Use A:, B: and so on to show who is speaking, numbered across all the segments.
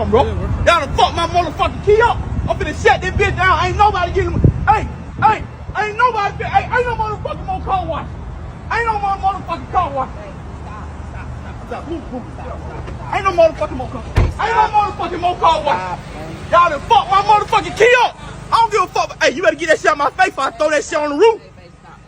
A: bro. Y'all done fucked my motherfucking key up. I'm finna shut this bitch down. Ain't nobody getting. Ain't nobody. Ain't no motherfucking more car wash. Ain't no more motherfucking car wash. Stop. Ain't no motherfucking more car. Ain't no motherfucking more car wash. Y'all done fucked my motherfucking key up. I don't give a fuck. Hey, you better get that shit out my face before I throw that shit on the roof.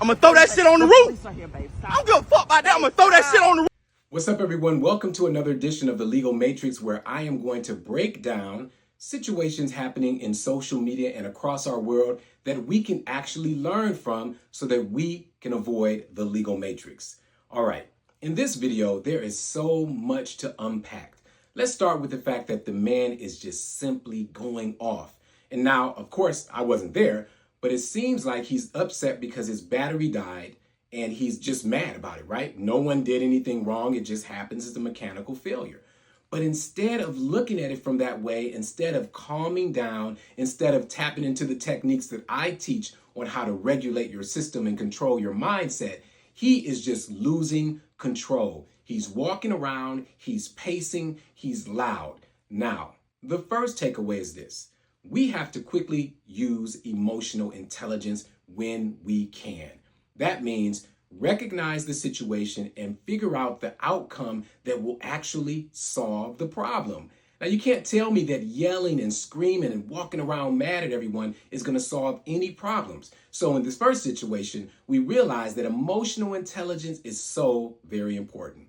A: I'm gonna throw that shit on the roof. I don't give a fuck about that. I'm gonna throw that shit on the roof.
B: What's up, everyone? Welcome to another edition of the Legal Matrix, where I am going to break down situations happening in social media and across our world that we can actually learn from so that we can avoid the legal matrix. All right, in this video, there is so much to unpack. Let's start with the fact that the man is just simply going off. And now, of course, I wasn't there, but it seems like he's upset because his battery died and he's just mad about it, right? No one did anything wrong. It just happens as a mechanical failure. But instead of looking at it from that way, instead of calming down, instead of tapping into the techniques that I teach on how to regulate your system and control your mindset, he is just losing control. He's walking around, he's pacing, he's loud. Now, the first takeaway is this. We have to quickly use emotional intelligence when we can. That means recognize the situation and figure out the outcome that will actually solve the problem. Now, you can't tell me that yelling and screaming and walking around mad at everyone is going to solve any problems. So in this first situation, we realize that emotional intelligence is so very important.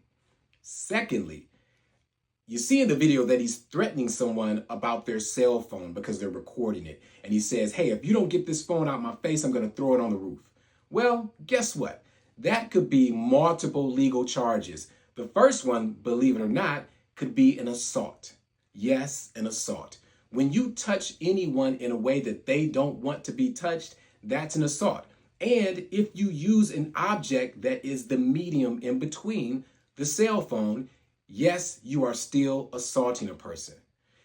B: Secondly, you see in the video that he's threatening someone about their cell phone because they're recording it. And he says, hey, if you don't get this phone out my face, I'm going to throw it on the roof. Well, guess what? That could be multiple legal charges. The first one, believe it or not, could be an assault. Yes, an assault. When you touch anyone in a way that they don't want to be touched, that's an assault. And if you use an object that is the medium in between the cell phone, yes, you are still assaulting a person.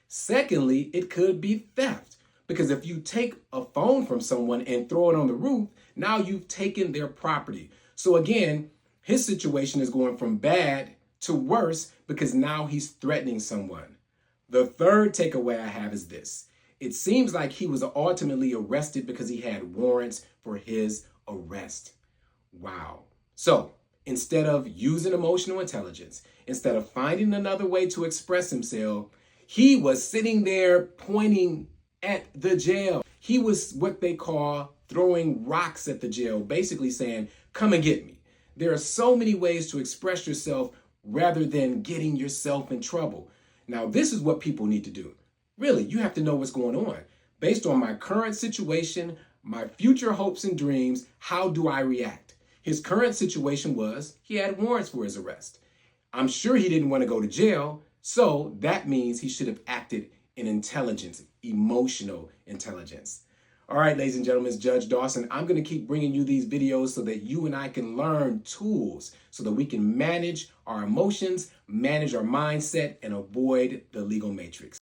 B: Secondly, it could be theft. Because if you take a phone from someone and throw it on the roof, now you've taken their property. So again, his situation is going from bad to worse because now he's threatening someone. The third takeaway I have is this. It seems like he was ultimately arrested because he had warrants for his arrest. Wow. So instead of using emotional intelligence, instead of finding another way to express himself, he was sitting there pointing at the jail. He was what they call throwing rocks at the jail, basically saying, come and get me. There are so many ways to express yourself rather than getting yourself in trouble. Now, this is what people need to do. Really, you have to know what's going on. Based on my current situation, my future hopes and dreams, how do I react? His current situation was he had warrants for his arrest. I'm sure he didn't want to go to jail, so that means he should have acted in intelligence, emotional intelligence. All right, ladies and gentlemen, it's Judge Dawson. I'm going to keep bringing you these videos so that you and I can learn tools so that we can manage our emotions, manage our mindset, and avoid the legal matrix.